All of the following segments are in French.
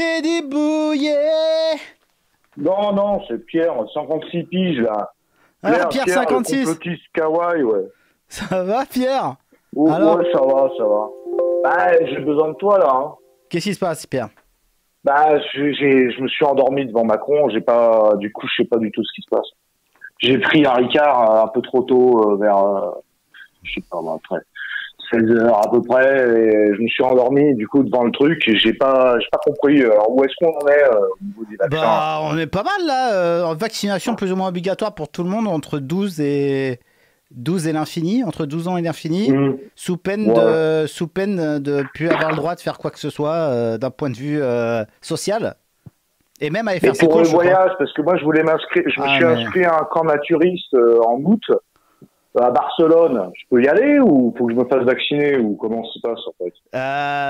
t'es débrouillé. Non, non, c'est Pierre, 56 piges, là. Ah, Pierre 56. Petit kawaii, ouais. Ça va, Pierre? Oh, Alors ouais, ça va, ça va. Bah, j'ai besoin de toi, là. Hein. Qu'est-ce qui se passe, Pierre? Bah, je me suis endormi devant Macron, du coup, je sais pas du tout ce qui se passe. J'ai pris un Ricard un peu trop tôt, vers, je sais pas, après 16 heures à peu près, et je me suis endormi, du coup, devant le truc, et j'ai pas compris, où est-ce qu'on en est, au niveau des vaccins. Bah, on est pas mal, là. En vaccination plus ou moins obligatoire pour tout le monde entre 12 et l'infini, entre 12 ans et l'infini, sous peine de plus avoir le droit de faire quoi que ce soit d'un point de vue social. Et même aller faire ses pour courses, le voyage, parce que moi je voulais m'inscrire, je me suis inscrit à un camp naturiste en août à Barcelone. Je peux y aller ou faut que je me fasse vacciner ou comment ça se passe en fait?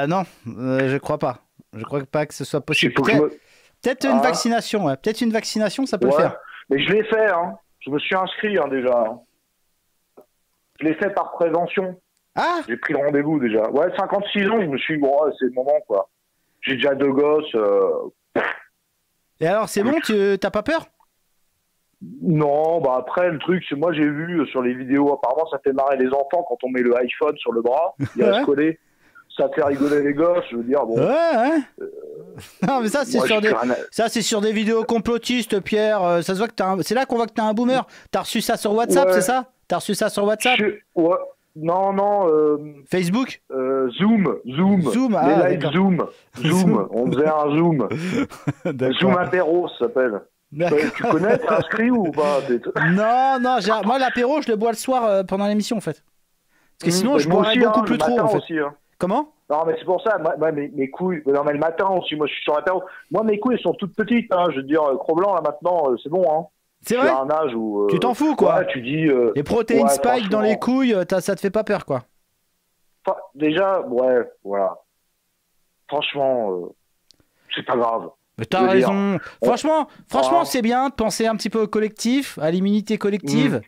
Non, je crois pas. Je crois pas que ce soit possible. Peut-être une vaccination, ouais. Peut-être une vaccination, ça peut le faire. Mais je l'ai fait, hein. Je me suis inscrit déjà. Hein. Je l'ai fait par prévention. Ah. J'ai pris le rendez-vous déjà. Ouais, 56 ans, je me suis dit, bon, c'est le moment quoi. J'ai déjà 2 gosses. Et alors, c'est bon, t'as pas peur? Non, bah après, le truc, c'est moi j'ai vu sur les vidéos, apparemment ça fait marrer les enfants quand on met le iPhone sur le bras, il va se coller. Ça fait rigoler les gosses, je veux dire, bon. Ouais. Non, mais ça, c'est sur des vidéos complotistes, Pierre. Ça se voit que c'est là qu'on voit que t'es un boomer. T'as reçu ça sur WhatsApp, c'est ça? T'as reçu ça sur WhatsApp? Ouais. Non. Facebook? Zoom. Les lives Zoom. On faisait un Zoom. Zoom apéro, ça s'appelle. Tu connais, t'es inscrit ou pas? Non, moi l'apéro, je le bois le soir pendant l'émission en fait. Parce que sinon, je boirais beaucoup plus trop en fait. Aussi, hein. Comment? Non, mais c'est pour ça, moi, mes couilles, non, mais le matin aussi, moi je suis sur l'apéro. Moi, mes couilles, elles sont toutes petites, hein. Je veux dire, Cro-Blanc, là maintenant, c'est bon, hein. C'est vrai? Un âge où, tu t'en fous, quoi. Ouais, tu dis. Les protéines spike dans les couilles, ça te fait pas peur, quoi. Déjà, ouais, voilà. Franchement, c'est pas grave. Mais t'as raison. Franchement, c'est bien de penser un petit peu au collectif, à l'immunité collective.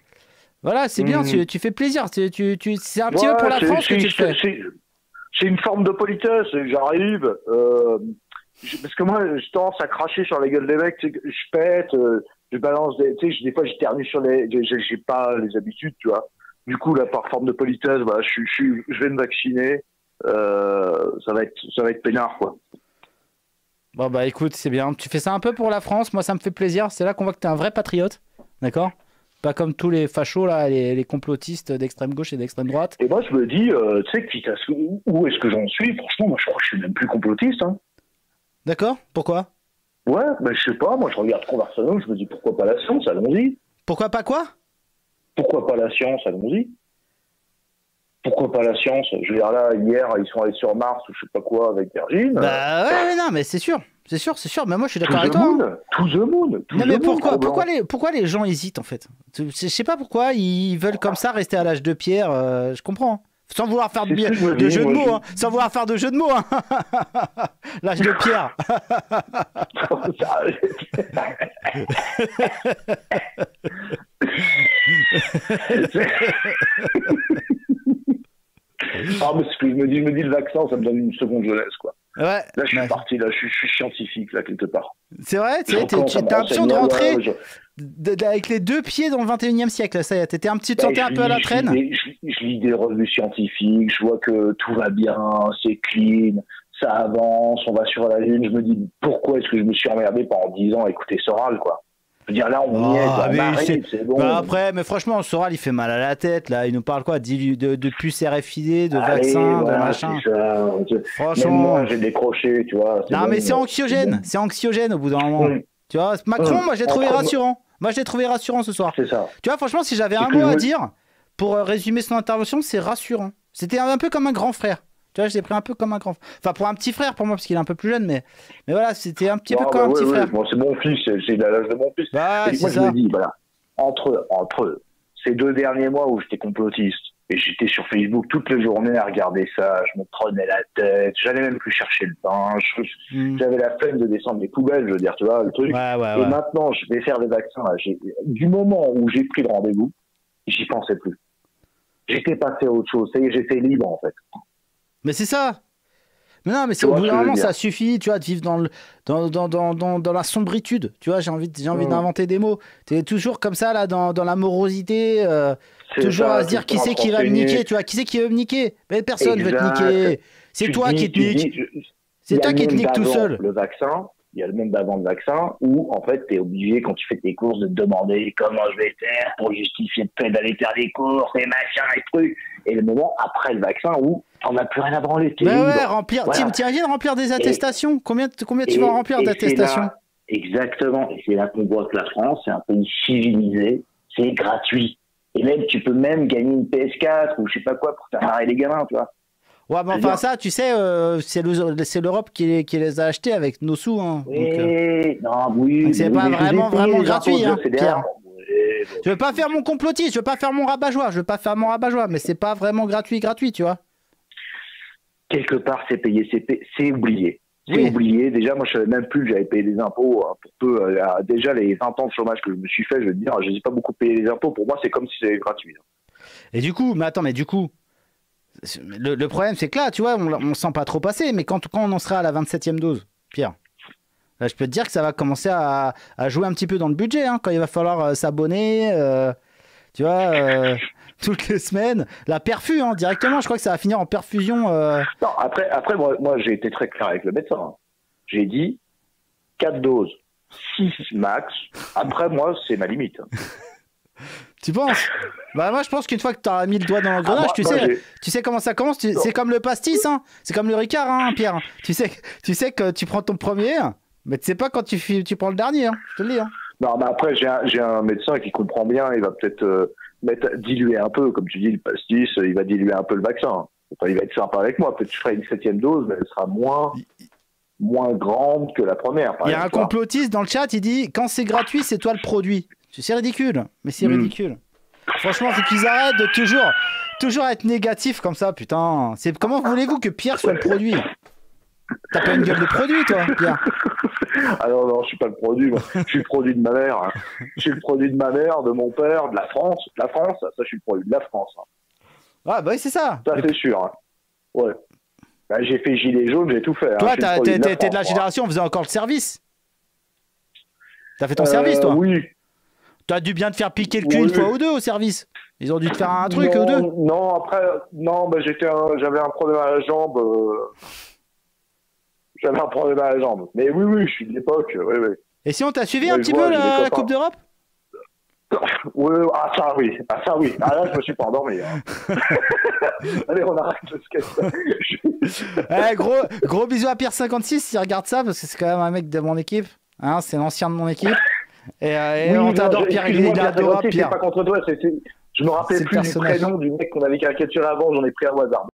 Voilà, c'est bien, tu fais plaisir. C'est un petit peu pour la France que tu le fais. C'est une forme de politesse, j'arrive. Parce que moi, j'ai tendance à cracher sur la gueule des mecs, je pète, je balance des fois j'éternue sur les. J'ai pas les habitudes, tu vois. Du coup, là, par forme de politesse, voilà, je vais me vacciner. Ça va être peinard, quoi. Bon, bah écoute, c'est bien. Tu fais ça un peu pour la France, moi ça me fait plaisir. C'est là qu'on voit que t'es un vrai patriote, d'accord? Pas comme tous les fachos, là, les complotistes d'extrême gauche et d'extrême droite. Et moi, je me dis, tu sais, où est-ce que j'en suis? Franchement, moi, je crois que je suis même plus complotiste. Hein. D'accord? Pourquoi? Ouais, ben, je sais pas. Moi, je regarde Conversano, je me dis, pourquoi pas la science? Allons-y. Pourquoi pas quoi? Pourquoi pas la science? Allons-y. Pourquoi pas la science? Je veux dire, là, hier, ils sont allés sur Mars ou je sais pas quoi avec Virgin. Bah ouais, non, mais c'est sûr. C'est sûr. Mais moi, je suis d'accord avec toi. Hein. To the moon. Non, mais pourquoi les gens hésitent, en fait? Je sais pas pourquoi ils veulent comme ça rester à l'âge de pierre. Je comprends. Sans vouloir faire de jeu de mots. Hein. Sans vouloir faire de jeu de mots. Hein. L'âge de pierre. Mais ce que je me dis le vaccin, ça me donne une seconde jeunesse, quoi. Ouais. Là, je suis parti, là, je suis scientifique, là, quelque part. C'est vrai, tu as l'impression de rentrer avec les 2 pieds dans le 21e siècle, ça y est, t'étais un peu à la traîne. Je lis des revues scientifiques, je vois que tout va bien, c'est clean, ça avance, on va sur la Lune, je me dis, pourquoi est-ce que je me suis emmerdé pendant 10 ans à écouter Soral, quoi? Je veux dire, là, on y est, c'est bon. Bah après, mais franchement, Soral, il fait mal à la tête, là. Il nous parle quoi? De puces RFID, de vaccins, de machin. Franchement. Moi, j'ai décroché, tu vois. Non, mais c'est anxiogène. C'est anxiogène au bout d'un moment. Tu vois, Macron, moi, je l'ai trouvé rassurant. Moi, je l'ai trouvé rassurant ce soir. C'est ça. Tu vois, franchement, si j'avais un mot à dire pour résumer son intervention, c'est rassurant. C'était un peu comme un grand frère. Tu vois, je l'ai pris un peu comme un grand frère. Enfin, pour un petit frère, pour moi, parce qu'il est un peu plus jeune, mais voilà, c'était un petit peu comme un petit frère. Bon, c'est mon fils, c'est l'âge de mon fils. Bah, et moi, je me dis, voilà, entre ces 2 derniers mois où j'étais complotiste, et j'étais sur Facebook toute la journée à regarder ça, je me prenais la tête, j'allais même plus chercher le pain, j'avais la flemme de descendre les poubelles, je veux dire, tu vois, le truc. Et maintenant, je vais faire des vaccins, là, du moment où j'ai pris le rendez-vous, j'y pensais plus. J'étais passé à autre chose, ça y est, j'étais libre, en fait. Mais c'est ça. Mais non, mais c'est au bout d'un moment, ça suffit, tu vois, de vivre dans la sombritude. Tu vois, j'ai envie d'inventer des mots. Tu es toujours comme ça, là, dans la morosité, toujours à se dire qui c'est qui va me niquer, tu vois, qui c'est qui veut me niquer. Mais personne ne veut te niquer. C'est toi qui te nique. C'est toi qui te nique tout seul. Le vaccin, il y a le monde d'avant le vaccin où, en fait, tu es obligé, quand tu fais tes courses, de te demander comment je vais faire pour justifier le fait d'aller faire des courses, les machins, les trucs. Et le moment après le vaccin où t'en as plus rien à branler. Ouais, remplir. Voilà. T'imagines remplir des attestations. Combien tu vas remplir d'attestations? Exactement. Et c'est là qu'on voit que la France, c'est un pays civilisé, c'est gratuit. Et même, tu peux même gagner une PS4 ou je sais pas quoi pour faire marrer les gamins, tu vois. Ouais, mais enfin, ça, tu sais, c'est l'Europe qui les a achetés avec nos sous. Hein, oui. C'est pas vraiment gratuit, hein, Pierre. Je veux pas faire mon complotiste, je veux pas faire mon rabat-joie, mais c'est pas vraiment gratuit, tu vois. Quelque part, c'est payé, c'est oublié. C'est oublié. Déjà, moi, je savais même plus que j'avais payé des impôts pour peu. Déjà, les 20 ans de chômage que je me suis fait, je veux dire, je n'ai pas beaucoup payé les impôts. Pour moi, c'est comme si c'était gratuit. Et du coup, le problème, c'est que là, tu vois, on sent pas trop passer, mais quand on en sera à la 27e dose, Pierre, là, je peux te dire que ça va commencer à jouer un petit peu dans le budget, hein, quand il va falloir s'abonner, tu vois, toutes les semaines. La perfu, hein, directement, je crois que ça va finir en perfusion. Non, après moi j'ai été très clair avec le médecin. Hein. J'ai dit 4 doses, 6 max. Après, moi, c'est ma limite. Tu penses? Bah moi je pense qu'une fois que tu auras mis le doigt dans l'engrenage, tu sais comment ça commence, c'est comme le pastis, hein. C'est comme le Ricard, hein, Pierre. Tu sais que tu prends ton premier, mais tu sais pas quand tu prends le dernier, hein. Je te le dis. Hein. Non, mais après j'ai un médecin qui comprend bien, il va peut-être diluer un peu, comme tu dis, le pastis, il va diluer un peu le vaccin. Enfin, il va être sympa avec moi, peut-être que je ferai une 7e dose, mais elle sera moins grande que la première. Il y a un complotiste dans le chat, il dit quand c'est gratuit, c'est toi le produit. C'est ridicule, mais c'est ridicule. Franchement, faut qu'ils arrêtent de toujours être négatifs comme ça, putain. Comment voulez-vous que Pierre soit le produit? T'as pas une gueule de produit, toi, Pierre? Ah non, je suis pas le produit, moi. Je suis le produit de ma mère. Hein. Je suis le produit de ma mère, de mon père, de la France. La France, ça, je suis le produit de la France. Hein. Ah, bah oui, c'est ça. Ça, c'est sûr. Hein. Ouais. Bah, j'ai fait gilet jaune, j'ai tout fait. Toi, t'es de la génération, on faisait encore le service. T'as fait ton service, toi? Oui. T'as dû bien te faire piquer le cul une fois ou deux au service. Ils ont dû te faire un truc ou deux. Non, après, bah, j'avais un problème à la jambe. J'avais un problème à la jambe. Mais oui, je suis de l'époque. Oui. Et si on t'a suivi un petit peu la Coupe d'Europe? Oui, ça oui. Ah là, je me suis pas endormi. Hein. Allez, on arrête le skate. Gros bisous à Pierre56 s'il regarde ça, parce que c'est quand même un mec de mon équipe. Hein, c'est l'ancien de mon équipe. Et on t'adore, Pierre. Il est adorable, Pierre. C'est pas contre toi, je me rappelais plus du prénom du mec qu'on avait caricaturé avant, j'en ai pris à au hasard.